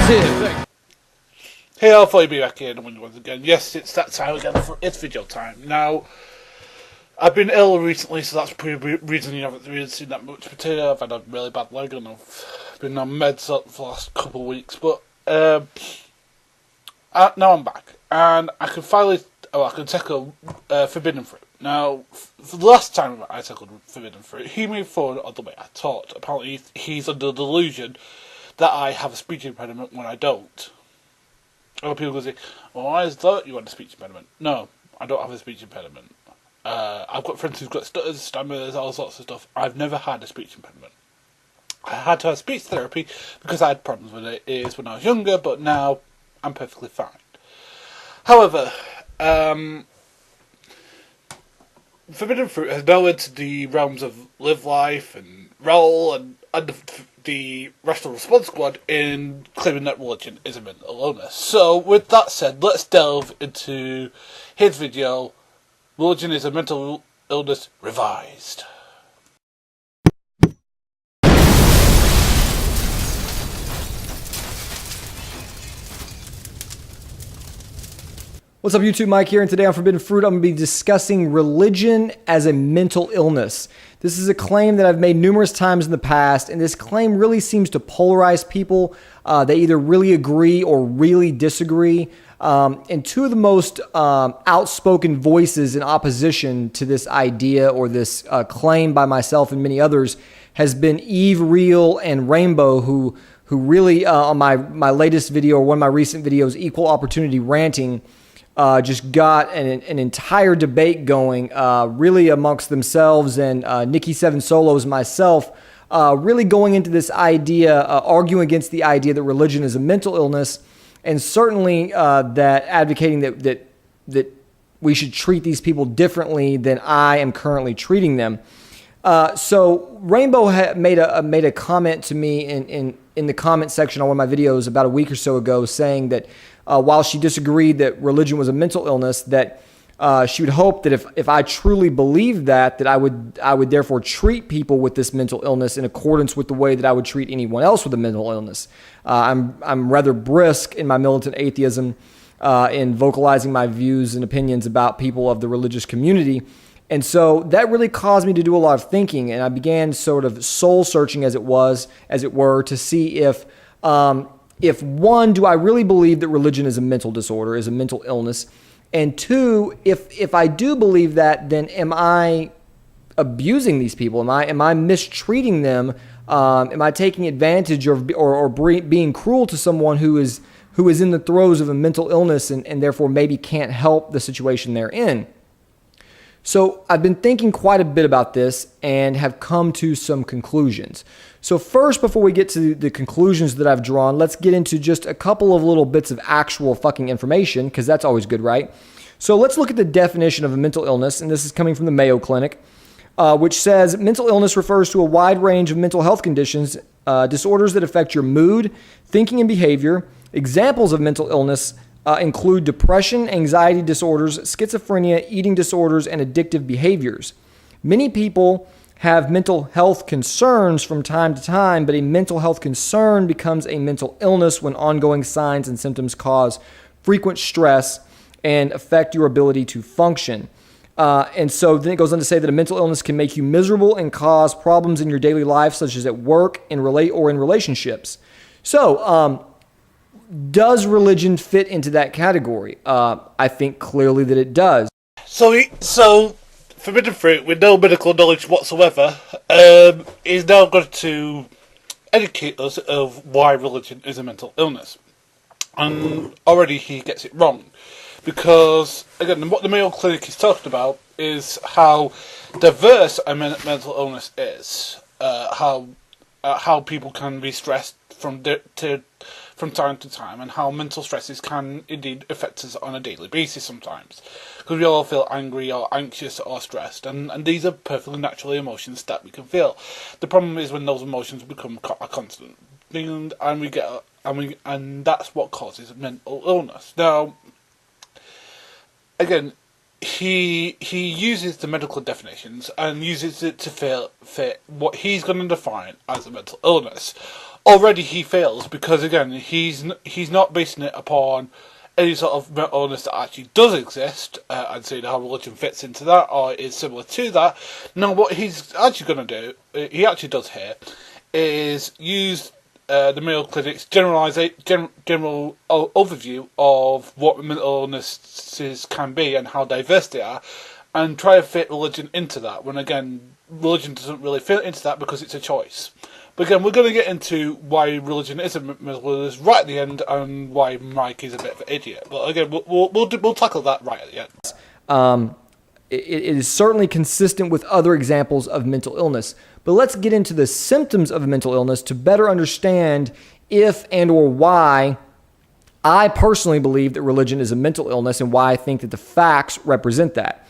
Hey, I'll be back here once again. Yes, it's that time again. It's video time. Now, I've been ill recently, so that's probably the reason you haven't really seen that much material. I've had a really bad leg and I've been on meds for the last couple of weeks. But now I'm back. And I can finally... I can tackle Forbidden Fruit. Now, for the last time I tackled Forbidden Fruit, he moved forward on the way I taught. Apparently, he's under the delusion that I have a speech impediment when I don't. Other people go say, well, why is that you want a speech impediment? No, I don't have a speech impediment. I've got friends who've got stutters, stammers, all sorts of stuff. I've never had a speech impediment. I had to have speech therapy because I had problems with it when I was younger, but now I'm perfectly fine. However, Forbidden Fruit has now entered the realms of Live Life and Roll and the Rational Response Squad in claiming that religion is a mental illness. So, with that said, let's delve into his video, Religion is a Mental Illness Revised. What's up YouTube, Mike here, and today on Forbidden Fruit I'm going to be discussing religion as a mental illness. This is a claim that I've made numerous times in the past, and this claim really seems to polarize people. They either really agree or really disagree. And two of the most outspoken voices in opposition to this idea or this claim by myself and many others has been Eve Real and Rainbow, who really on my latest video or one of my recent videos, Equal Opportunity Ranting, just got an entire debate going, really amongst themselves and Nikki Seven Solos, myself, really going into this idea, arguing against the idea that religion is a mental illness, and certainly that advocating that we should treat these people differently than I am currently treating them. So Rainbow made a comment to me in the comment section on one of my videos about a week or so ago, saying that while she disagreed that religion was a mental illness, that she would hope that if I truly believed that I would therefore treat people with this mental illness in accordance with the way that I would treat anyone else with a mental illness. I'm rather brisk in my militant atheism, in vocalizing my views and opinions about people of the religious community. And so that really caused me to do a lot of thinking, and I began sort of soul searching, as it were, to see if one, do I really believe that religion is a mental disorder, is a mental illness? And two, if I do believe that, then am I abusing these people? Am I mistreating them? Am I taking advantage or being cruel to someone who is in the throes of a mental illness and therefore maybe can't help the situation they're in? So I've been thinking quite a bit about this and have come to some conclusions. So first, before we get to the conclusions that I've drawn, let's get into just a couple of little bits of actual fucking information, because that's always good, right? So let's look at the definition of a mental illness, and this is coming from the Mayo Clinic, which says mental illness refers to a wide range of mental health conditions, disorders that affect your mood, thinking, and behavior. Examples of mental illness include depression, anxiety disorders, schizophrenia, eating disorders, and addictive behaviors. Many people have mental health concerns from time to time, but a mental health concern becomes a mental illness when ongoing signs and symptoms cause frequent stress and affect your ability to function. And so then it goes on to say that a mental illness can make you miserable and cause problems in your daily life, such as at work, in relationships. So, does religion fit into that category? I think clearly that it does. So Forbidden Fruit, with no medical knowledge whatsoever, is now going to educate us of why religion is a mental illness. And already he gets it wrong. Because, again, what the Mayo Clinic is talking about is how diverse a mental illness is. How people can be stressed from time to time, and how mental stresses can indeed affect us on a daily basis sometimes. Because we all feel angry or anxious or stressed, and these are perfectly natural emotions that we can feel. The problem is when those emotions become a constant thing, and that's what causes mental illness. Now, again, he uses the medical definitions and uses it to fit what he's going to define as a mental illness. already he fails because again he's not basing it upon any sort of mental illness that actually does exist and saying how religion fits into that or is similar to that. Now what he's actually going to do, he actually does here, is use the Mayo Clinic's general overview of what mental illnesses can be and how diverse they are, and try to fit religion into that, when again religion doesn't really fit into that because it's a choice. But again, we're going to get into why religion is a mental illness right at the end, and why Mike is a bit of an idiot. But again, we'll tackle that right at the end. It is certainly consistent with other examples of mental illness. But let's get into the symptoms of a mental illness to better understand if and or why I personally believe that religion is a mental illness, and why I think that the facts represent that.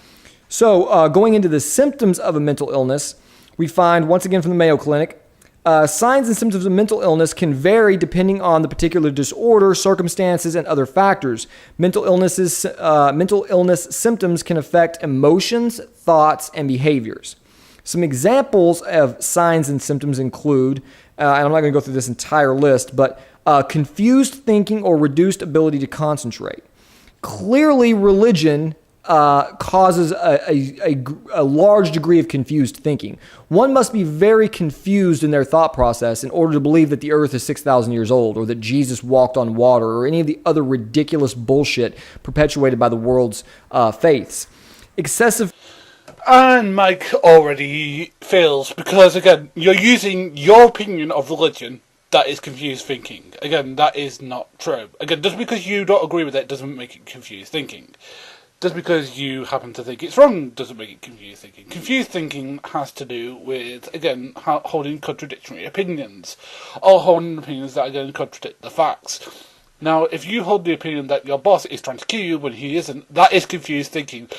So going into the symptoms of a mental illness, we find, once again from the Mayo Clinic, signs and symptoms of mental illness can vary depending on the particular disorder, circumstances, and other factors. Mental illness symptoms can affect emotions, thoughts, and behaviors. Some examples of signs and symptoms include, and I'm not going to go through this entire list, but confused thinking or reduced ability to concentrate. Clearly, religion causes a large degree of confused thinking. One must be very confused in their thought process in order to believe that the earth is 6,000 years old, or that Jesus walked on water, or any of the other ridiculous bullshit perpetuated by the world's faiths. Excessive... And Mike already fails because, again, you're using your opinion of religion that is confused thinking. Again, that is not true. Again, just because you don't agree with it doesn't make it confused thinking. Just because you happen to think it's wrong doesn't make it confused thinking. Confused thinking has to do with, again, holding contradictory opinions, or holding opinions that, again, contradict the facts. Now, if you hold the opinion that your boss is trying to kill you when he isn't, that is confused thinking.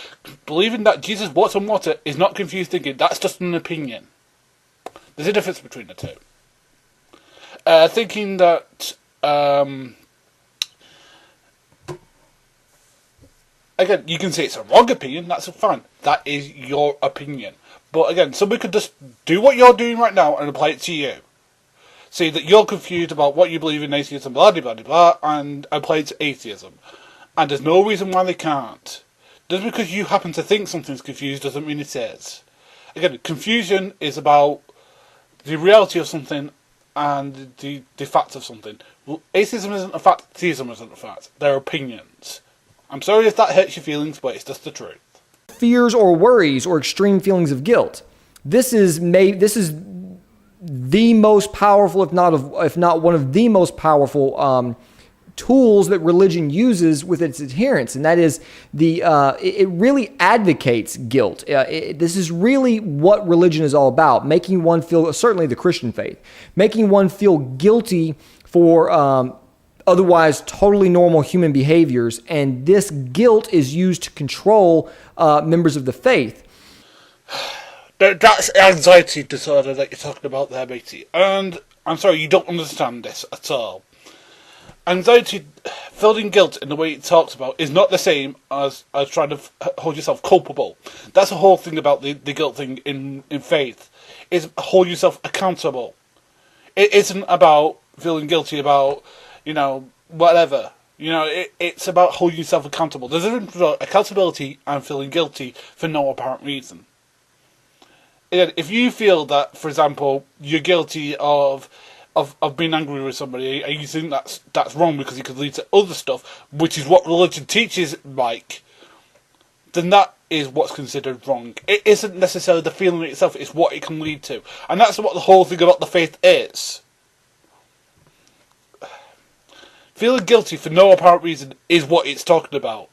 Believing that Jesus walks on water is not confused thinking, that's just an opinion. There's a difference between the two. Thinking that... Again, you can say it's a wrong opinion, that's fine. That is your opinion. But again, somebody could just do what you're doing right now and apply it to you. Say that you're confused about what you believe in atheism, blah, blah, blah, blah, and apply it to atheism. And there's no reason why they can't. Just because you happen to think something's confused doesn't mean it is. Again, confusion is about the reality of something and the fact of something. Well, atheism isn't a fact, theism isn't a fact. They're opinions. I'm sorry if that hurts your feelings, but it's just the truth. Fears or worries or extreme feelings of guilt. This is the most powerful, if not one of the most powerful tools that religion uses with its adherents, and that is it really advocates guilt. This is really what religion is all about, making one feel, certainly the Christian faith, making one feel guilty for otherwise totally normal human behaviors, and this guilt is used to control members of the faith. That's anxiety disorder that you're talking about there, matey. And I'm sorry, you don't understand this at all. Anxiety, feeling guilt in the way it talks about, is not the same as trying to hold yourself culpable. That's the whole thing about the guilt thing in faith, is hold yourself accountable. It isn't about feeling guilty about, whatever. It's about holding yourself accountable. There's a difference between accountability and feeling guilty for no apparent reason. If you feel that, for example, you're guilty of being angry with somebody, and you think that's wrong because it could lead to other stuff, which is what religion teaches, Mike, then that is what's considered wrong. It isn't necessarily the feeling itself, it's what it can lead to. And that's what the whole thing about the faith is. Feeling guilty for no apparent reason is what it's talking about.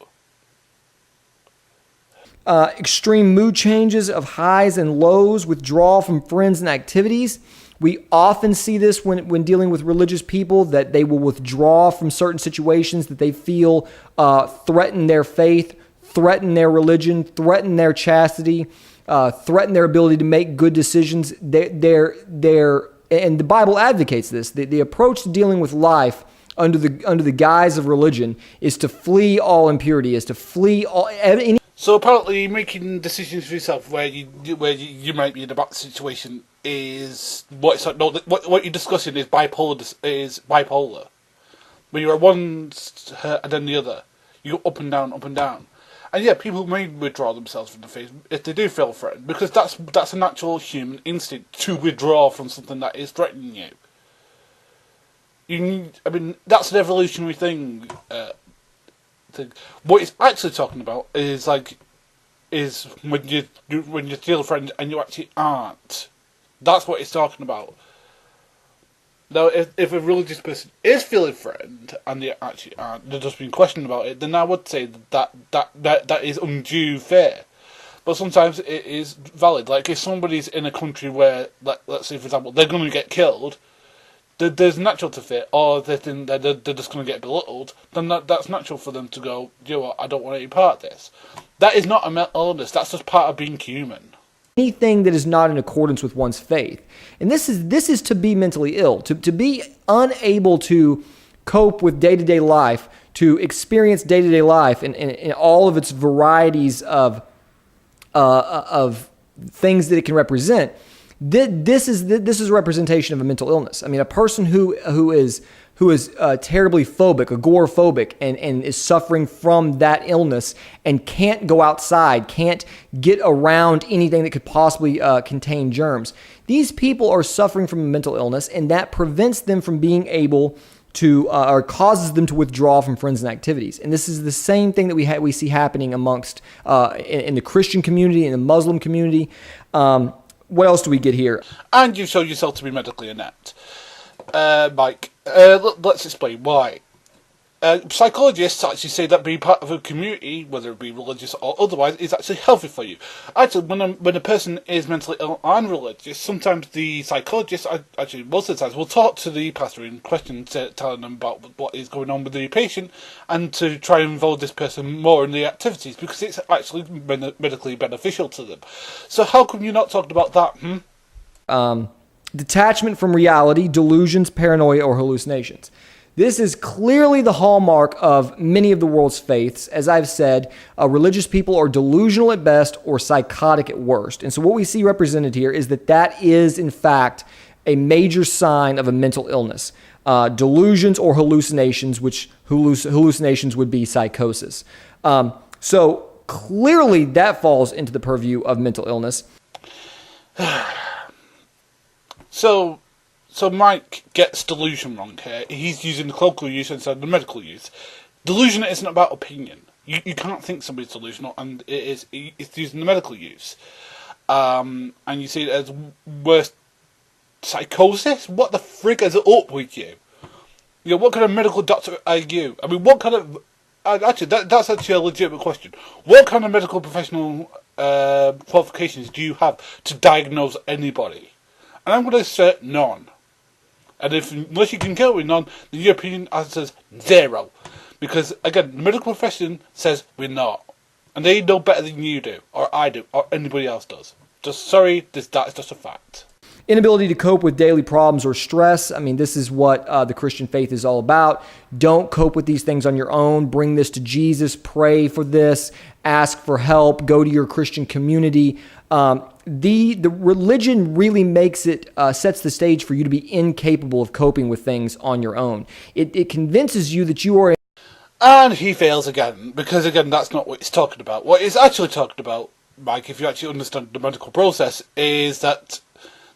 Extreme mood changes of highs and lows, withdrawal from friends and activities. We often see this when dealing with religious people, that they will withdraw from certain situations that they feel threaten their faith, threaten their religion, threaten their chastity, threaten their ability to make good decisions. And the Bible advocates this. The approach to dealing with life under the guise of religion is to flee all impurity, is to flee all any. So apparently, making decisions for yourself where you might be in a bad situation is what it's like. No, what you're discussing is bipolar. Is bipolar, where you're at one and then the other. You go up and down, up and down. And yeah, people may withdraw themselves from the faith if they do feel threatened, because that's a natural human instinct to withdraw from something that is threatening you. That's an evolutionary thing. What it's actually talking about is when you feel threatened and you actually aren't. That's what it's talking about. Now, if a religious person is feeling threatened and they actually aren't, they're just being questioned about it, then I would say that is undue fear. But sometimes it is valid. Like, if somebody's in a country where, let's say, for example, they're going to get killed, there's natural to fear, or they think they're just going to get belittled, then that's natural for them to go, you know what, I don't want any part of this. That is not a mental illness, that's just part of being human. Anything that is not in accordance with one's faith. And this is to be mentally ill, to be unable to cope with day-to-day life, to experience day-to-day life in all of its varieties of things that it can represent. This is a representation of a mental illness. I mean, a person who is terribly phobic, agoraphobic, and is suffering from that illness and can't go outside, can't get around anything that could possibly contain germs. These people are suffering from a mental illness, and that prevents them from being able to, or causes them to withdraw from friends and activities. And this is the same thing that we see happening amongst in the Christian community, in the Muslim community. What else do we get here? And you show yourself to be medically inept. Mike, let's explain why. Psychologists actually say that being part of a community, whether it be religious or otherwise, is actually healthy for you. Actually, when a person is mentally ill and religious, sometimes the psychologist, actually most of the times, will talk to the pastor in question, telling them about what is going on with the patient, and to try and involve this person more in the activities, because it's actually medically beneficial to them. So how come you're not talking about that? Detachment from reality, delusions, paranoia, or hallucinations. This is clearly the hallmark of many of the world's faiths. As I've said, religious people are delusional at best or psychotic at worst. And so what we see represented here is that is, in fact, a major sign of a mental illness. Delusions or hallucinations, which hallucinations would be psychosis. So clearly that falls into the purview of mental illness. So Mike gets delusion wrong here. He's using the colloquial use instead of the medical use. Delusion isn't about opinion. You can't think somebody's delusional, and it's using the medical use. And you see it as worse psychosis? What the frig is up with you? You know, what kind of medical doctor are you? I mean, what kind of... Actually, that's actually a legitimate question. What kind of medical professional qualifications do you have to diagnose anybody? And I'm going to say none. And unless you can kill with none, then your opinion answers zero. Because, again, the medical profession says we're not. And they know better than you do, or I do, or anybody else does. Just sorry, that is just a fact. Inability to cope with daily problems or stress. I mean, this is what the Christian faith is all about. Don't cope with these things on your own. Bring this to Jesus. Pray for this. Ask for help. Go to your Christian community. The religion really makes it, sets the stage for you to be incapable of coping with things on your own. It convinces you that you are... And he fails again, because again, that's not what he's talking about. What he's actually talking about, Mike, if you actually understand the medical process, is that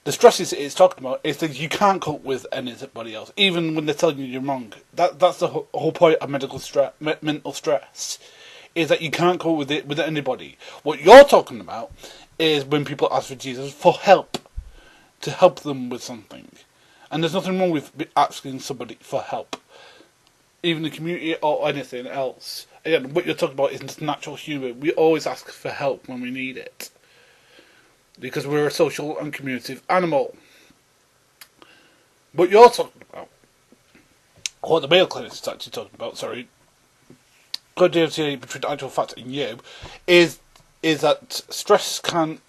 the stresses it's talking about is that you can't cope with anybody else, even when they're telling you you're wrong. That's the whole point of mental stress, is that you can't cope with it with anybody. What you're talking about is when people ask for Jesus for help, to help them with something. And there's nothing wrong with asking somebody for help, even the community or anything else. Again, what you're talking about is just natural human. We always ask for help when we need it, because we're a social and communicative animal. What you're talking about, what the Mayo Clinic is actually talking about, good difference between the actual fact and you, is that stress can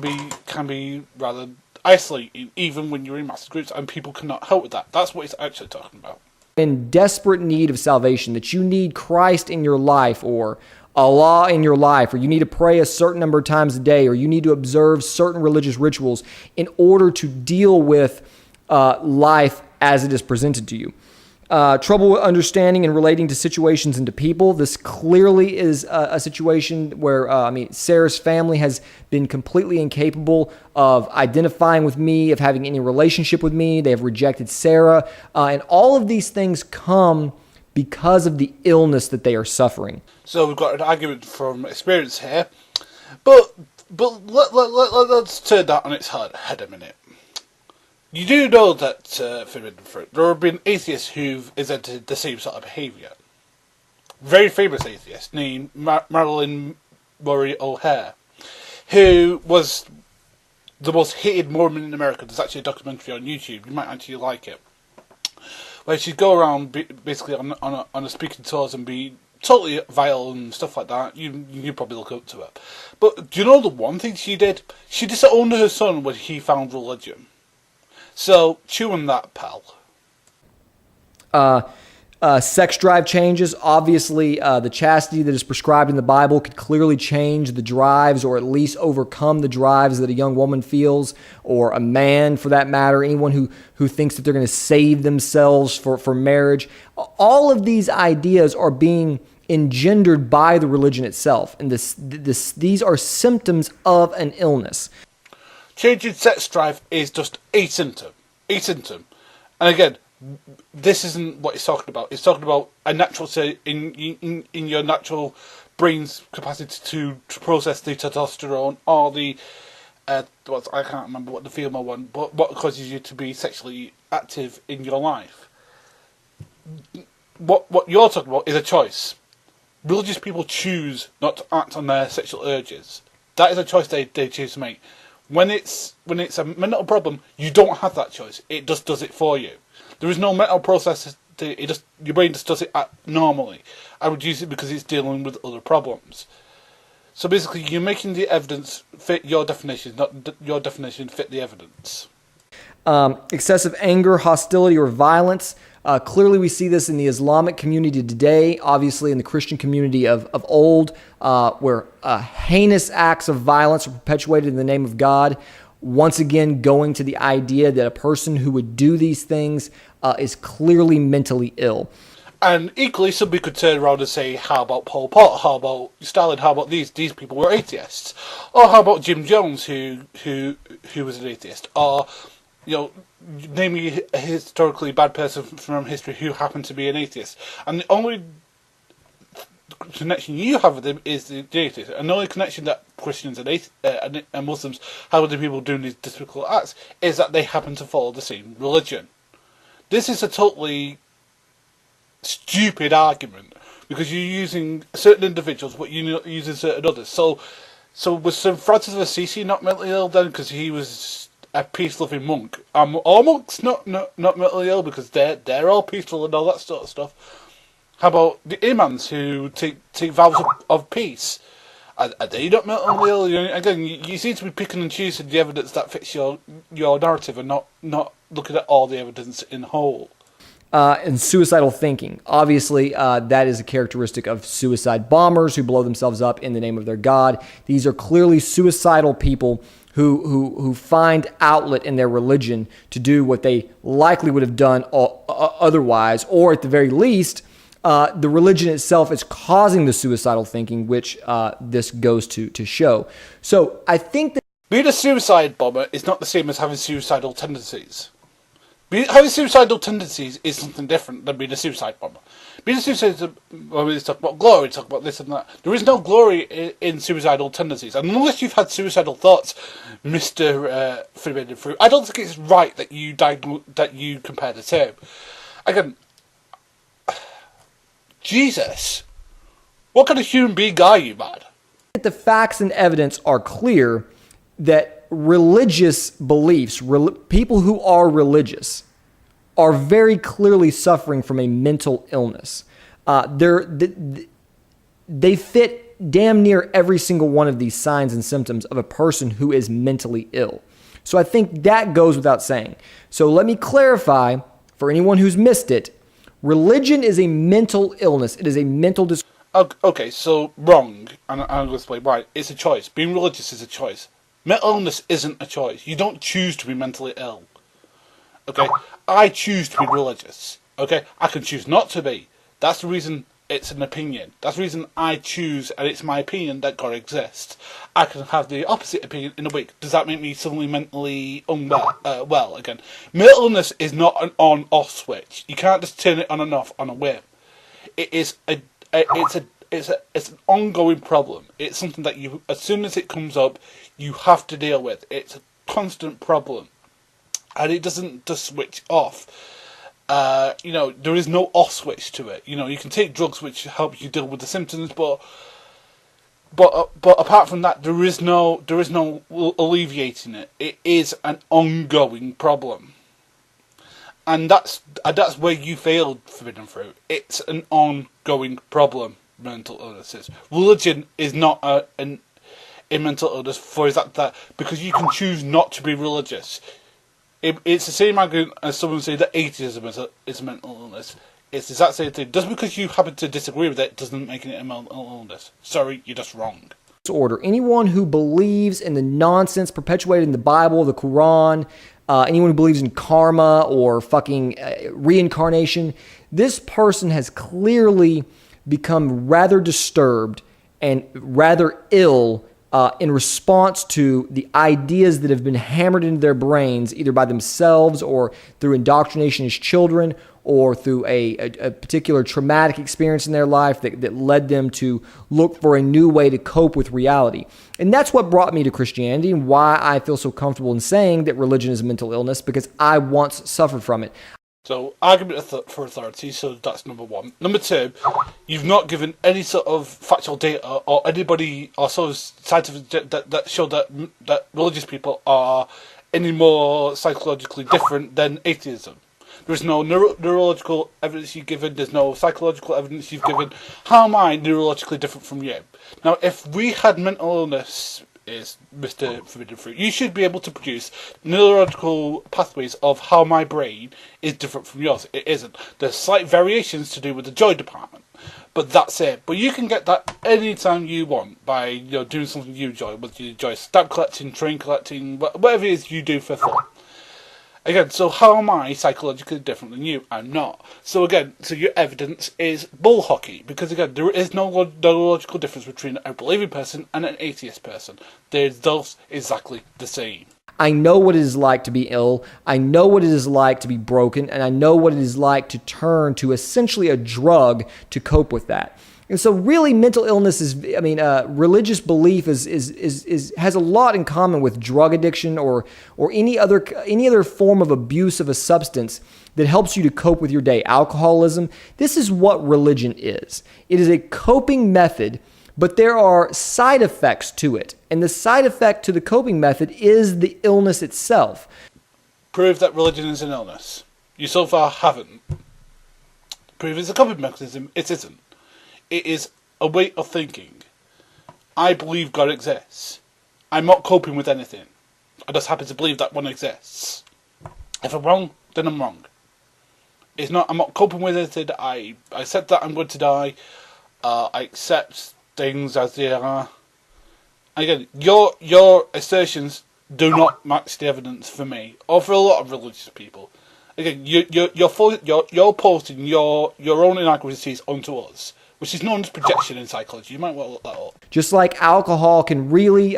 be rather isolating, even when you're in massive groups, and people cannot help with that. That's what it's actually talking about. In desperate need of salvation, that you need Christ in your life, or a law in your life, or you need to pray a certain number of times a day, or you need to observe certain religious rituals in order to deal with life as it is presented to you. Trouble with understanding and relating to situations and to people. This clearly is a situation where, Sarah's family has been completely incapable of identifying with me, of having any relationship with me. They have rejected Sarah. And all of these things come because of the illness that they are suffering. So we've got an argument from experience here. But let's turn that on its head a minute. You do know that, there have been atheists who've exhibited the same sort of behaviour. Very famous atheist named Marilyn Murray O'Hare, who was the most hated Mormon in America. There's actually a documentary on YouTube. You might actually like it, where she'd go around basically on a speaking tours and be totally vile and stuff like that. You probably look up to her. But do you know the one thing she did? She disowned her son when he found religion. So, chew on that, pal. Sex drive changes. Obviously, the chastity that is prescribed in the Bible could clearly change the drives, or at least overcome the drives that a young woman feels, or a man for that matter, anyone who thinks that they're going to save themselves for marriage. All of these ideas are being engendered by the religion itself, and these are symptoms of an illness. Changing sex drive is just a symptom. And again, this isn't what it's talking about. It's talking about a natural state in your natural brain's capacity to process the testosterone, or the I can't remember what the female one, but what causes you to be sexually active in your life. What you're talking about is a choice. Religious people choose not to act on their sexual urges. That is a choice they choose to make. When it's a mental problem, you don't have that choice. It just does it for you. There is no mental process. Your brain just does it normally. I would use it because it's dealing with other problems. So basically, you're making the evidence fit your definition, not your definition fit the evidence. Excessive anger, hostility, or violence. Clearly, we see this in the Islamic community today, obviously in the Christian community of old, where heinous acts of violence are perpetuated in the name of God. Once again, going to the idea that a person who would do these things is clearly mentally ill. And equally, somebody could turn around and say, how about Pol Pot? How about Stalin? How about these people were atheists? Or how about Jim Jones, who was an atheist? Or, name me a historically bad person from history who happened to be an atheist. And the only connection you have with them is the atheist. And the only connection that Christians and Muslims have with the people doing these despicable acts is that they happen to follow the same religion. This is a totally stupid argument, because you're using certain individuals but you're not using certain others. So was St. Francis of Assisi not mentally ill then because he was a peace-loving monk? All monks not mentally ill because they're all peaceful and all that sort of stuff. How about the imams who take vows of peace? Are they not mentally ill? Again, you seem to be picking and choosing the evidence that fits your narrative and not looking at all the evidence in whole. And suicidal thinking. Obviously, that is a characteristic of suicide bombers who blow themselves up in the name of their God. These are clearly suicidal people who find outlet in their religion to do what they likely would have done otherwise, or at the very least, the religion itself is causing the suicidal thinking, which this goes to show. So I think that being a suicide bomber is not the same as having suicidal tendencies. Having suicidal tendencies is something different than being a suicide bomber. Being a suicide bomber is talk about glory, talk about this and that. There is no glory in suicidal tendencies. And unless you've had suicidal thoughts, Mr. Forbidden Fruit, I don't think it's right that you compare the two. Again, Jesus, what kind of human being are you, man? the facts and evidence are clear that religious beliefs, people who are religious, are very clearly suffering from a mental illness. They fit damn near every single one of these signs and symptoms of a person who is mentally ill. So I think that goes without saying. So let me clarify for anyone who's missed it. Religion is a mental illness. It is a mental disorder. Okay, so wrong, and I'm going to explain why. It's a choice. Being religious is a choice. Mental illness isn't a choice. You don't choose to be mentally ill. Okay? I choose to be religious. Okay? I can choose not to be. That's the reason it's an opinion. That's the reason I choose, and it's my opinion, that God exists. I can have the opposite opinion in a week. Does that make me suddenly mentally unwell? Well, again, mental illness is not an on-off switch. You can't just turn it on and off on a whim. It is it's an ongoing problem. It's something that you, as soon as it comes up, you have to deal with. It's a constant problem, and it doesn't just switch off. There is no off switch to it. You can take drugs which help you deal with the symptoms, but apart from that, there is no alleviating it. It is an ongoing problem, and that's where you failed, Forbidden Fruit. It's an ongoing problem. Mental illnesses. Religion is not a mental illness for that because you can choose not to be religious. It's the same argument as someone saying that atheism is a mental illness. It's the exact same thing. Just because you happen to disagree with it doesn't make it a mental illness. Sorry, you're just wrong. Order. Anyone who believes in the nonsense perpetuated in the Bible, the Quran, anyone who believes in karma or fucking reincarnation, this person has clearly become rather disturbed and rather ill in response to the ideas that have been hammered into their brains either by themselves or through indoctrination as children or through a particular traumatic experience in their life that led them to look for a new way to cope with reality. And that's what brought me to Christianity and why I feel so comfortable in saying that religion is a mental illness, because I once suffered from it. So, argument for authority, so that's number one. Number two, you've not given any sort of factual data or anybody or sort of scientific that show that religious people are any more psychologically different than atheism. There's no neurological evidence you've given, there's no psychological evidence you've given. How am I neurologically different from you? Now, if we had mental illness, is Mr. Forbidden Fruit, you should be able to produce neurological pathways of how my brain is different from yours. It isn't. There's slight variations to do with the joy department, but that's it. But you can get that anytime you want by doing something you enjoy, whether you enjoy stamp collecting, train collecting, whatever it is you do for fun. Again, so how am I psychologically different than you? I'm not. So again, your evidence is bull hockey, because again, there is no logical difference between a believing person and an atheist person. They're both exactly the same. I know what it is like to be ill, I know what it is like to be broken, and I know what it is like to turn to essentially a drug to cope with that. And so really mental illness is, religious belief is has a lot in common with drug addiction or any other form of abuse of a substance that helps you to cope with your day. Alcoholism, this is what religion is. It is a coping method, but there are side effects to it. And the side effect to the coping method is the illness itself. Prove that religion is an illness. You so far haven't. Prove it's a coping mechanism. It isn't. It is a way of thinking. I believe God exists. I'm not coping with anything. I just happen to believe that one exists. If I'm wrong, then I'm wrong. I'm not coping with anything. I accept that I'm going to die. I accept things as they are. Again, your assertions do not match the evidence for me, or for a lot of religious people. Again, you're posting your own inaccuracies onto us, which is known as projection in psychology. You might want to look that up. Just like alcohol can really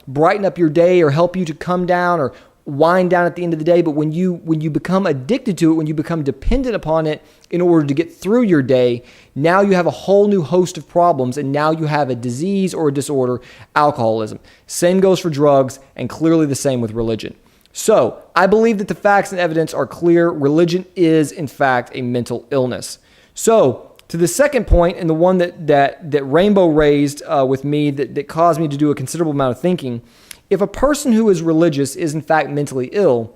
brighten up your day or help you to come down or wind down at the end of the day, but when you become addicted to it, when you become dependent upon it in order to get through your day, now you have a whole new host of problems, and now you have a disease or a disorder, alcoholism. Same goes for drugs, and clearly the same with religion. So, I believe that the facts and evidence are clear. Religion is, in fact, a mental illness. So, to the second point, and the one that Rainbow raised with me that caused me to do a considerable amount of thinking, if a person who is religious is in fact mentally ill,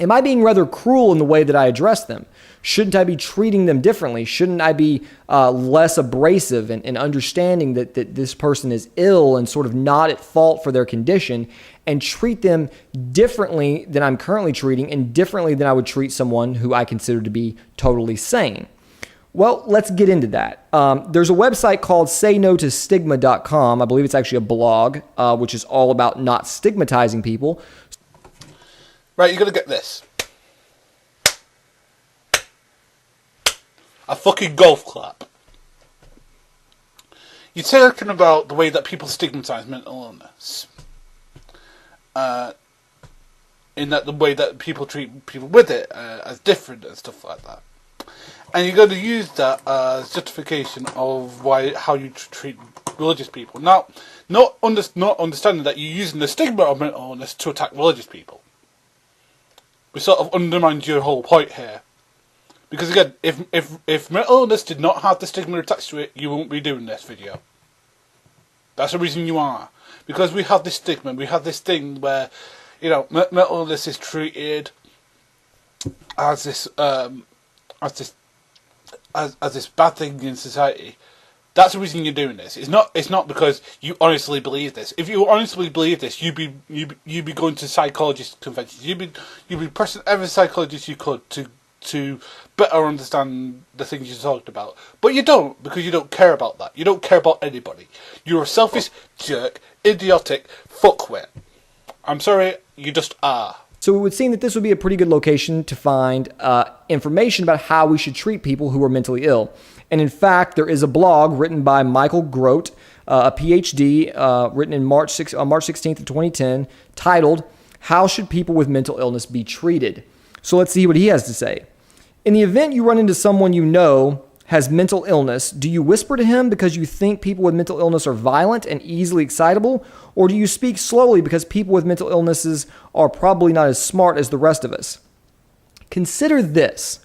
am I being rather cruel in the way that I address them? Shouldn't I be treating them differently? Shouldn't I be less abrasive and understanding that this person is ill and sort of not at fault for their condition, and treat them differently than I'm currently treating and differently than I would treat someone who I consider to be totally sane? Well, let's get into that. There's a website called saynotostigma.com. I believe it's actually a blog, which is all about not stigmatizing people. Right, you're going to get this. A fucking golf clap. You're talking about the way that people stigmatize mental illness. In that the way that people treat people with it as different and stuff like that. And you're going to use that as justification of how you treat religious people. Now, not understanding that you're using the stigma of mental illness to attack religious people. We sort of undermined your whole point here. Because again, if mental illness did not have the stigma attached to it, you won't be doing this video. That's the reason you are. Because we have this stigma, we have this thing where, you know, mental illness is treated as this bad thing in society. That's the reason you're doing this. It's not because you honestly believe this. If you honestly believe this, you'd be going to psychologist conventions. You'd be pressing every psychologist you could to better understand the things you're talking about. But you don't, because you don't care about that. You don't care about anybody. You're a selfish jerk, idiotic fuckwit. I'm sorry, you just are. So it would seem that this would be a pretty good location to find information about how we should treat people who are mentally ill. And in fact, there is a blog written by Michael Grote, a PhD, written in March 16th of 2010, titled, "How Should People with Mental Illness Be Treated?" So let's see what he has to say. In the event you run into someone you know has mental illness, do you whisper to him because you think people with mental illness are violent and easily excitable? Or do you speak slowly because people with mental illnesses are probably not as smart as the rest of us? Consider this.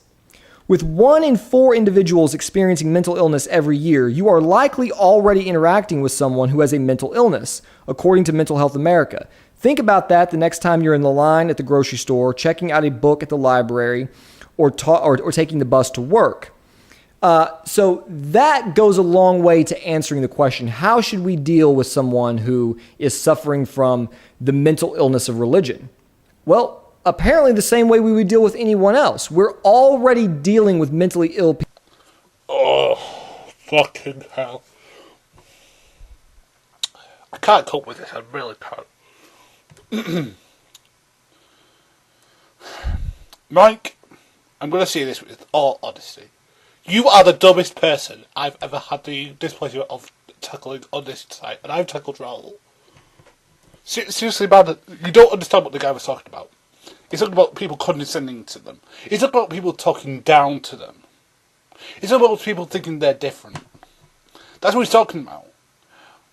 With 1 in 4 individuals experiencing mental illness every year, you are likely already interacting with someone who has a mental illness, according to Mental Health America. Think about that the next time you're in the line at the grocery store, checking out a book at the library, or taking the bus to work. So that goes a long way to answering the question, how should we deal with someone who is suffering from the mental illness of religion? Well, apparently the same way we would deal with anyone else. We're already dealing with mentally ill people. Oh, fucking hell. I can't cope with this, I really can't. Mike, I'm going to say this with all honesty. You are the dumbest person I've ever had the displeasure of tackling on this site, and I've tackled Raoul. Seriously, man, you don't understand what the guy was talking about. He's talking about people condescending to them. He's talking about people talking down to them. He's talking about people thinking they're different. That's what he's talking about.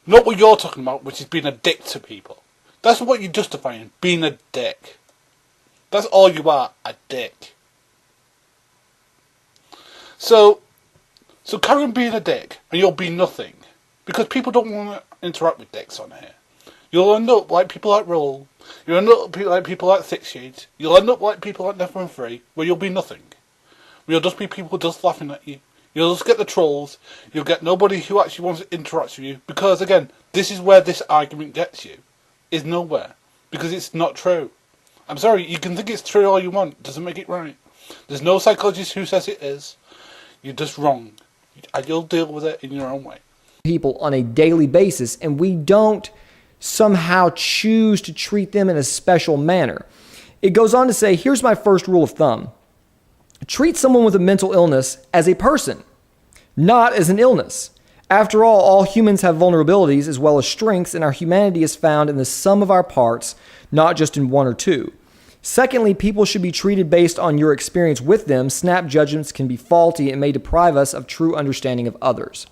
Not what you're talking about, which is being a dick to people. That's what you're justifying, being a dick. That's all you are, a dick. So carry on being a dick, and you'll be nothing. Because people don't want to interact with dicks on here. You'll end up like people like Roll. You'll end up like people like Six Shades. You'll end up like people like Never and Free, where you'll be nothing. You'll just be people just laughing at you. You'll just get the trolls. You'll get nobody who actually wants to interact with you. Because, again, this is where this argument gets you. Is nowhere. Because it's not true. I'm sorry, you can think it's true all you want. It doesn't make it right. There's no psychologist who says it is. You're just wrong. And you'll deal with it in your own way. People on a daily basis, and we don't somehow choose to treat them in a special manner. It goes on to say, here's my first rule of thumb. Treat someone with a mental illness as a person, not as an illness. After all humans have vulnerabilities as well as strengths, and our humanity is found in the sum of our parts, not just in one or two. Secondly, people should be treated based on your experience with them. Snap judgments can be faulty and may deprive us of true understanding of others.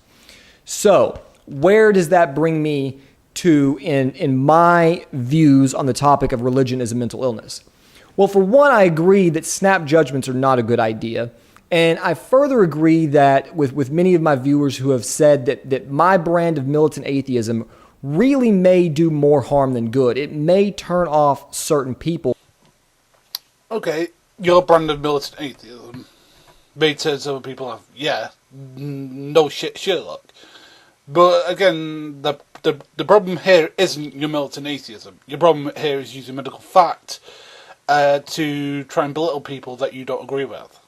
So, where does that bring me to in my views on the topic of religion as a mental illness? Well, for one, I agree that snap judgments are not a good idea. And I further agree that with many of my viewers who have said that my brand of militant atheism really may do more harm than good. It may turn off certain people. Okay, your brand of militant atheism may turn some people off. Yeah, no shit, Sherlock. But again, the problem here isn't your militant atheism. Your problem here is using medical fact to try and belittle people that you don't agree with.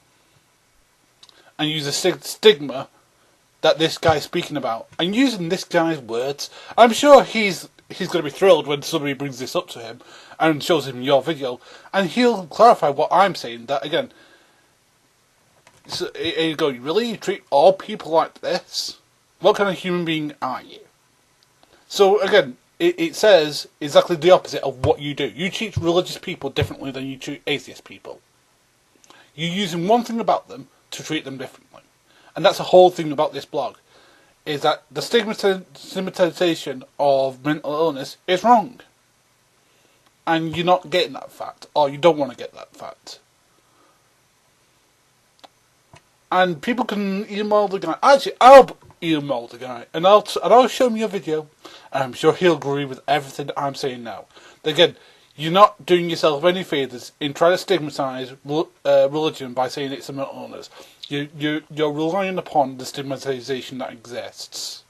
and use a stigma that this guy's speaking about, and using this guy's words. I'm sure he's going to be thrilled when somebody brings this up to him and shows him your video, and he'll clarify what I'm saying. That again, so you go, really? You treat all people like this? What kind of human being are you? So again, it says exactly the opposite of what you do. You treat religious people differently than you treat atheist people. You're using one thing about them to treat them differently. And that's the whole thing about this blog, is that the stigmatization of mental illness is wrong. And you're not getting that fact, or you don't want to get that fact. And people can email the guy. Actually, I'll email the guy, and I'll show him your video, and I'm sure he'll agree with everything that I'm saying now. Again, you're not doing yourself any favours in trying to stigmatise religion by saying it's a mental illness. You're relying upon the stigmatisation that exists.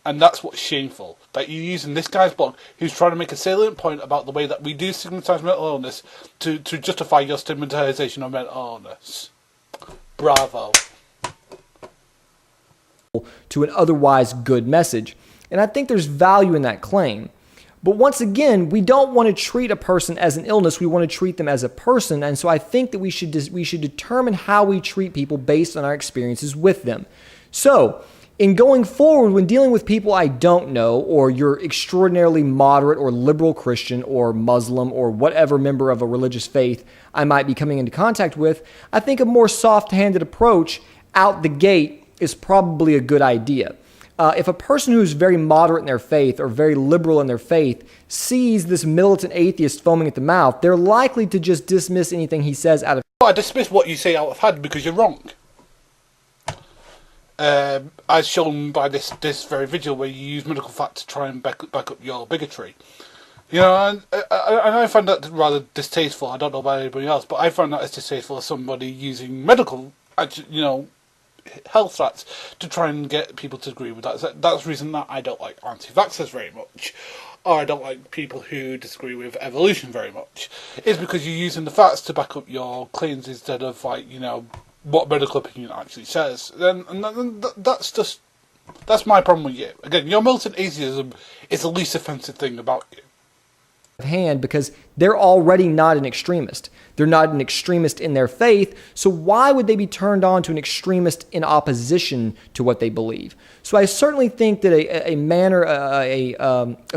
And that's what's shameful. That you're using this guy's blog, who's trying to make a salient point about the way that we do stigmatise mental illness to justify your stigmatisation of mental illness. Bravo. To an otherwise good message. And I think there's value in that claim. But once again, we don't want to treat a person as an illness. We want to treat them as a person. And so I think that we should determine how we treat people based on our experiences with them. So, in going forward, when dealing with people I don't know, or you're extraordinarily moderate or liberal Christian or Muslim or whatever member of a religious faith I might be coming into contact with, I think a more soft-handed approach out the gate is probably a good idea. If a person who's very moderate in their faith or very liberal in their faith sees this militant atheist foaming at the mouth, they're likely to just dismiss anything he says out of... I dismiss what you say out of hand because you're wrong. As shown by this very video where you use medical facts to try and back up your bigotry. You know, and I find that rather distasteful. I don't know about anybody else, but I find that as distasteful as somebody using medical, health threats to try and get people to agree with that. That's the reason that I don't like anti-vaxxers very much, or I don't like people who disagree with evolution very much. It's because you're using the facts to back up your claims instead of what medical opinion actually says. That's my problem with you. Again, your militant atheism is the least offensive thing about you. Hand because they're already not an extremist. They're not an extremist in their faith, so why would they be turned on to an extremist in opposition to what they believe? So I certainly think that a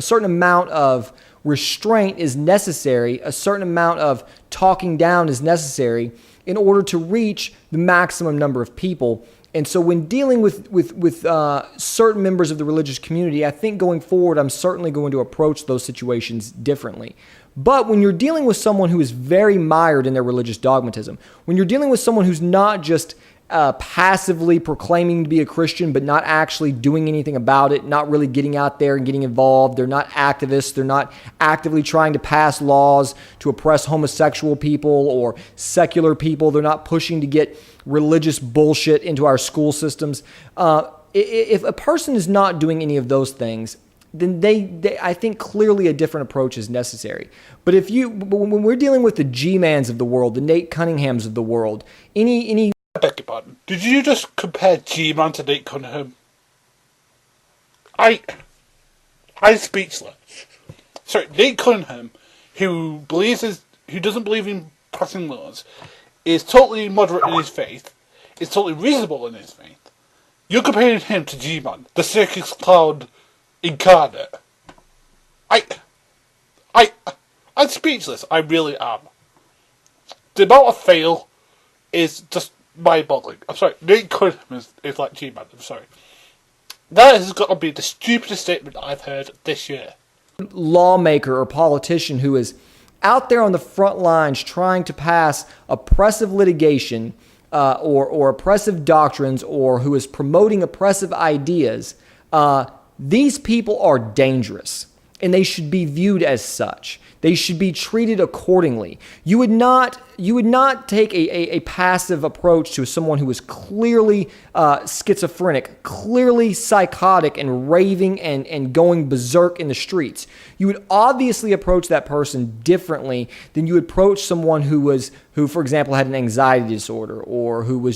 certain amount of restraint is necessary, a certain amount of talking down is necessary in order to reach the maximum number of people. And so when dealing with certain members of the religious community, I think going forward, I'm certainly going to approach those situations differently. But when you're dealing with someone who is very mired in their religious dogmatism, when you're dealing with someone who's not just passively proclaiming to be a Christian, but not actually doing anything about it, not really getting out there and getting involved. They're not activists. They're not actively trying to pass laws to oppress homosexual people or secular people. They're not pushing to get religious bullshit into our school systems. If a person is not doing any of those things, then I think clearly a different approach is necessary. But when we're dealing with the G-Mans of the world, the Nate Cunninghams of the world, any I beg your pardon. Did you just compare G-Man to Nate Cunningham? I'm speechless. Sorry, Nate Cunningham, who doesn't believe in passing laws, is totally moderate in his faith, is totally reasonable in his faith. You're comparing him to G-Man, the circus clown incarnate. I'm speechless. I really am. The amount of fail is just mind-boggling. I'm sorry. Nate Cunningham is like G-Man. I'm sorry. That has got to be the stupidest statement I've heard this year. Lawmaker or politician who is out there on the front lines trying to pass oppressive litigation or oppressive doctrines, or who is promoting oppressive ideas, these people are dangerous, and they should be viewed as such. They should be treated accordingly. You would not take a passive approach to someone who is clearly schizophrenic, clearly psychotic and raving and going berserk in the streets. You would obviously approach that person differently than you would approach someone who, for example, had an anxiety disorder or who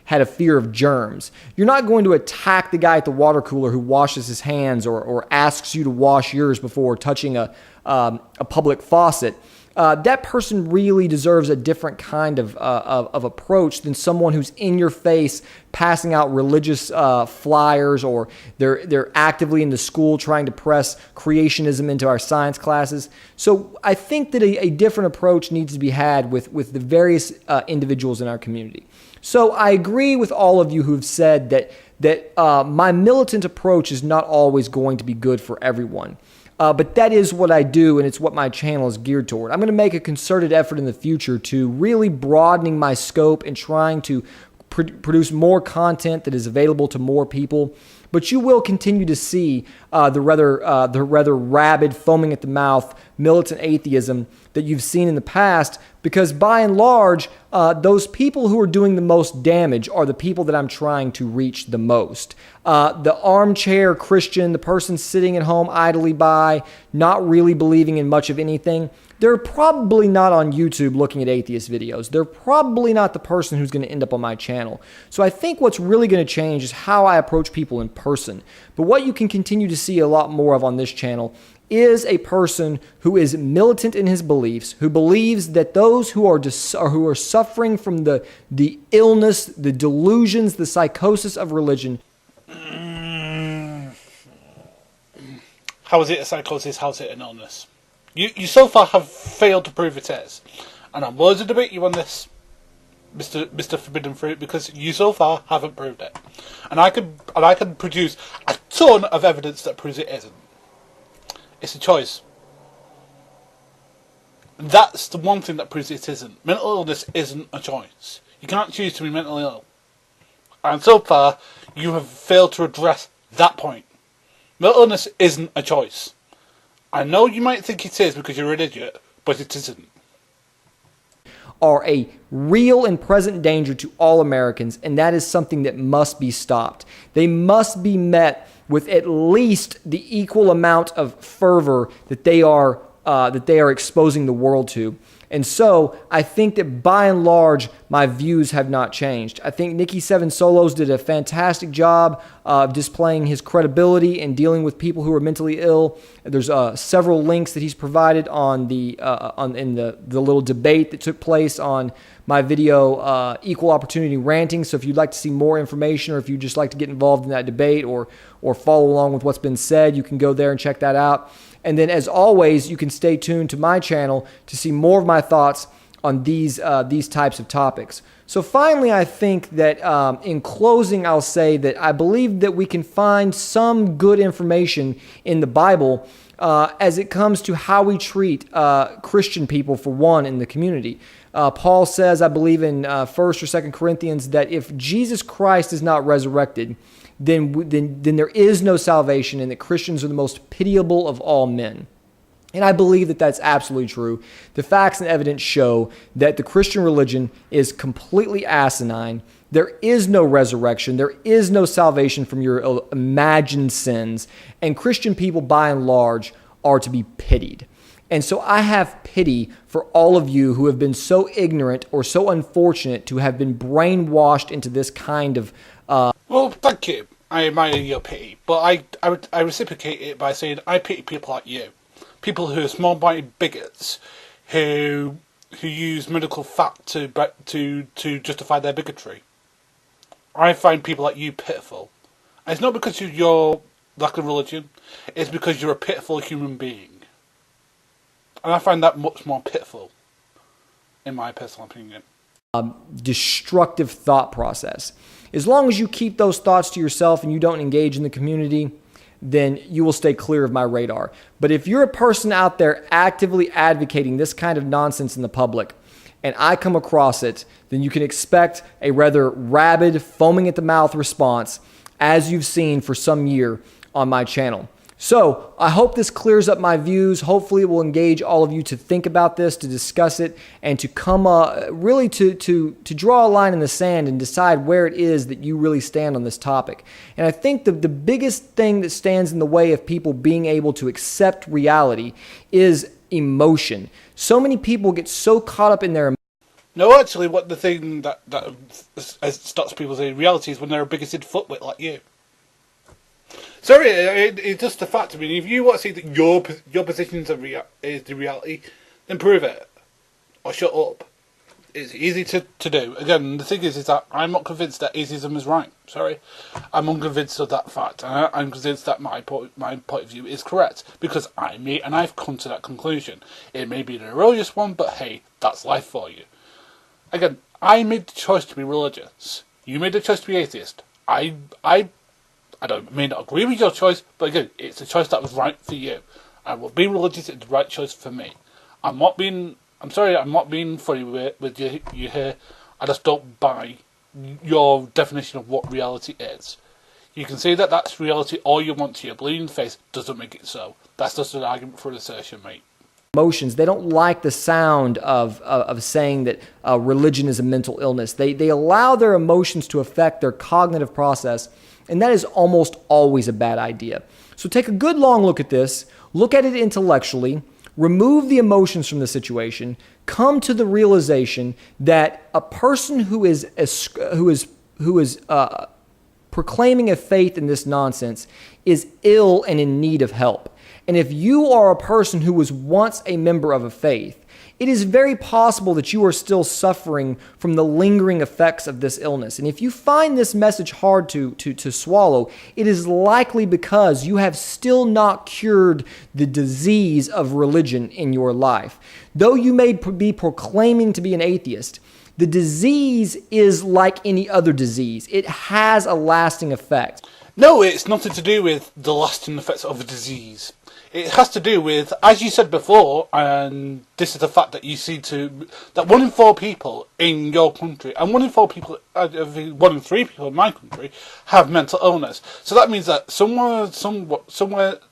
had a fear of germs. You're not going to attack the guy at the water cooler who washes his hands or asks you to wash yours before touching a public faucet. That person really deserves a different kind of approach than someone who's in your face passing out religious flyers, or they're actively in the school trying to press creationism into our science classes. So I think that a different approach needs to be had with the various individuals in our community. So I agree with all of you who have said that my militant approach is not always going to be good for everyone. But that is what I do, and it's what my channel is geared toward. I'm going to make a concerted effort in the future to really broadening my scope and trying to produce more content that is available to more people. But you will continue to see the rather rabid, foaming at the mouth militant atheism that you've seen in the past, because by and large, those people who are doing the most damage are the people that I'm trying to reach the most. The armchair Christian, the person sitting at home idly by, not really believing in much of anything, they're probably not on YouTube looking at atheist videos. They're probably not the person who's going to end up on my channel. So I think what's really going to change is how I approach people in person. But what you can continue to see a lot more of on this channel is a person who is militant in his beliefs, who believes that those who are suffering from the illness, the delusions, the psychosis of religion. How is it a psychosis? How is it an illness? You so far have failed to prove it is. And I'm willing to debate you on this, Mr. Forbidden Fruit, because you so far haven't proved it. And I can produce a ton of evidence that proves it isn't. It's a choice. That's the one thing that proves it isn't. Mental illness isn't a choice. You can't choose to be mentally ill. And so far, you have failed to address that point. Mental illness isn't a choice. I know you might think it is because you're an idiot, but it isn't. Are a real and present danger to all Americans, and that is something that must be stopped. They must be met with at least the equal amount of fervor that they are exposing the world to. And so I think that by and large, my views have not changed. I think Nikki Seven Solos did a fantastic job of displaying his credibility and dealing with people who are mentally ill. There's several links that he's provided in the little debate that took place on my video, Equal Opportunity Ranting. So if you'd like to see more information, or if you'd just like to get involved in that debate or follow along with what's been said, you can go there and check that out. And then, as always, you can stay tuned to my channel to see more of my thoughts on these types of topics. So finally, I think that in closing, I'll say that I believe that we can find some good information in the Bible as it comes to how we treat Christian people, for one, in the community. Paul says, I believe in 1 or 2 Corinthians, that if Jesus Christ is not resurrected, then there is no salvation, and that Christians are the most pitiable of all men. And I believe that that's absolutely true. The facts and evidence show that the Christian religion is completely asinine. There is no resurrection. There is no salvation from your imagined sins. And Christian people, by and large, are to be pitied. And so I have pity for all of you who have been so ignorant or so unfortunate to have been brainwashed into this kind of... Well, thank you. I admire your pity. But I reciprocate it by saying I pity people like you. People who are small-minded bigots who use medical fact to justify their bigotry. I find people like you pitiful. And it's not because of your lack of religion. It's because you're a pitiful human being. And I find that much more pitiful, in my personal opinion. Destructive thought process. As long as you keep those thoughts to yourself and you don't engage in the community, then you will stay clear of my radar. But if you're a person out there actively advocating this kind of nonsense in the public, and I come across it, then you can expect a rather rabid, foaming at the mouth response, as you've seen for some year on my channel. So I hope this clears up my views. Hopefully it will engage all of you to think about this, to discuss it, and to come really to draw a line in the sand and decide where it is that you really stand on this topic. And I think the biggest thing that stands in the way of people being able to accept reality is emotion. So many people get so caught up in their No, actually, what the thing that stops people saying reality is when they're a bigoted footwit like you. Sorry, it's just a fact. I mean, if you want to see that your position is the reality, then prove it. Or shut up. It's easy to do. Again, the thing is that I'm not convinced that atheism is right. Sorry. I'm unconvinced of that fact. And I'm convinced that my point of view is correct. Because I've come to that conclusion. It may be an erroneous one, but hey, that's life for you. Again, I made the choice to be religious. You made the choice to be atheist. I may not agree with your choice, but again, it's a choice that was right for you. And well, being religious is the right choice for me. I'm not being funny with you here. I just don't buy your definition of what reality is. You can say that that's reality all you want to your bleeding face, doesn't make it so. That's just an argument for an assertion, mate. Emotions. They don't like the sound of saying that religion is a mental illness. They allow their emotions to affect their cognitive process, and that is almost always a bad idea. So take a good long look at this, look at it intellectually, remove the emotions from the situation, come to the realization that a person who is proclaiming a faith in this nonsense is ill and in need of help. And if you are a person who was once a member of a faith, it is very possible that you are still suffering from the lingering effects of this illness. And if you find this message hard to swallow, it is likely because you have still not cured the disease of religion in your life. Though you may be proclaiming to be an atheist, the disease is like any other disease. It has a lasting effect. No, it's nothing to do with the lasting effects of a disease. It has to do with, as you said before, and this is the fact that you see that 1 in 4 people in your country, and 1 in 4 people, 1 in 3 people in my country, have mental illness. So that means that somewhere,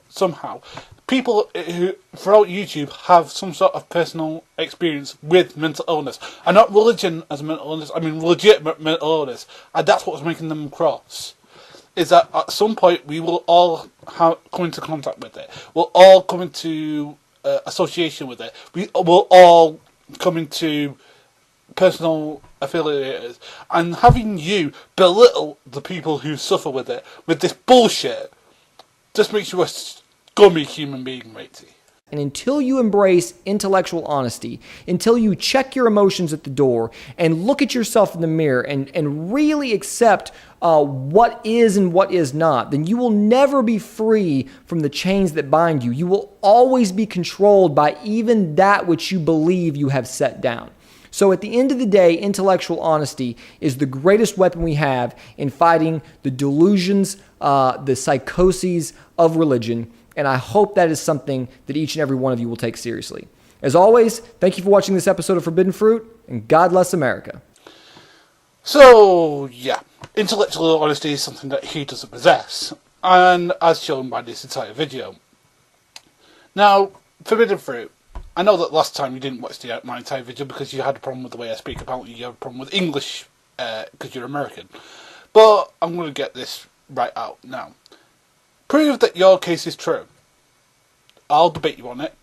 somehow, people who throughout YouTube have some sort of personal experience with mental illness, and not religion as a mental illness. I mean legitimate mental illness, and that's what's making them cross. Is that at some point we will all come into contact with it. We'll all come into association with it. We will all come into personal affiliators. And having you belittle the people who suffer with it, with this bullshit, just makes you a scummy human being, matey. And until you embrace intellectual honesty, until you check your emotions at the door and look at yourself in the mirror and really accept what is and what is not, then you will never be free from the chains that bind you. You will always be controlled by even that which you believe you have set down. So at the end of the day, intellectual honesty is the greatest weapon we have in fighting the delusions, the psychoses of religion. And I hope that is something that each and every one of you will take seriously. As always, thank you for watching this episode of Forbidden Fruit, and God bless America. So, yeah, intellectual honesty is something that he doesn't possess, and as shown by this entire video. Now, Forbidden Fruit, I know that last time you didn't watch my entire video because you had a problem with the way I speak. Apparently you have a problem with English because you're American. But I'm going to get this right out now. Prove that your case is true. I'll debate you on it.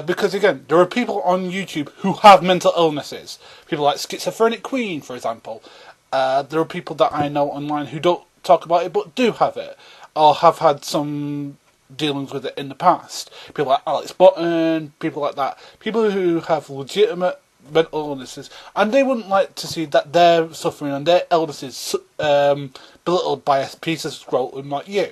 Because again, there are people on YouTube who have mental illnesses. People like Schizophrenic Queen, for example. There are people that I know online who don't talk about it but do have it. Or have had some dealings with it in the past. People like Alex Button, people like that. People who have legitimate mental illnesses, and they wouldn't like to see that their suffering and their illnesses belittled by a piece of scrotum like you.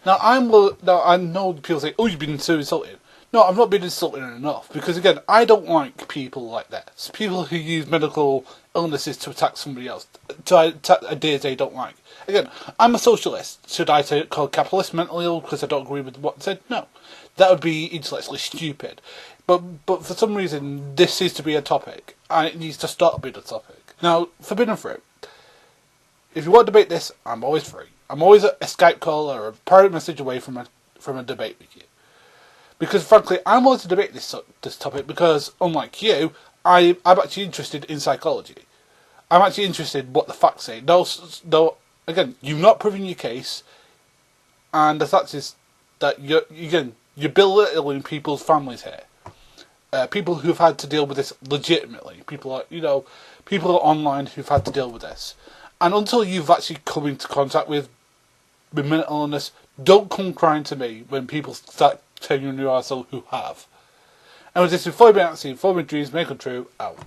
Now I know people say, "Oh, you've been so insulted." No, I've not been insulted enough, because again, I don't like people like that. It's people who use medical illnesses to attack somebody else, to attack ideas they don't like. Again, I'm a socialist. Should I call capitalist mentally ill because I don't agree with what they said? No. That would be intellectually stupid. But for some reason, this seems to be a topic, and it needs to stop being a topic. Now, Forbidden Fruit. If you want to debate this, I'm always free. I'm always a Skype call or a private message away from a debate with you. Because frankly, I'm willing to debate this topic because, unlike you, I'm actually interested in psychology. I'm actually interested in what the facts say. No, again, you've not proven your case, and the fact is that you're belittling people's families here. People who've had to deal with this legitimately. People online who've had to deal with this. And until you've actually come into contact with mental illness, don't come crying to me when people start telling you who have. And with this, before you be out, see, dreams make them true, out.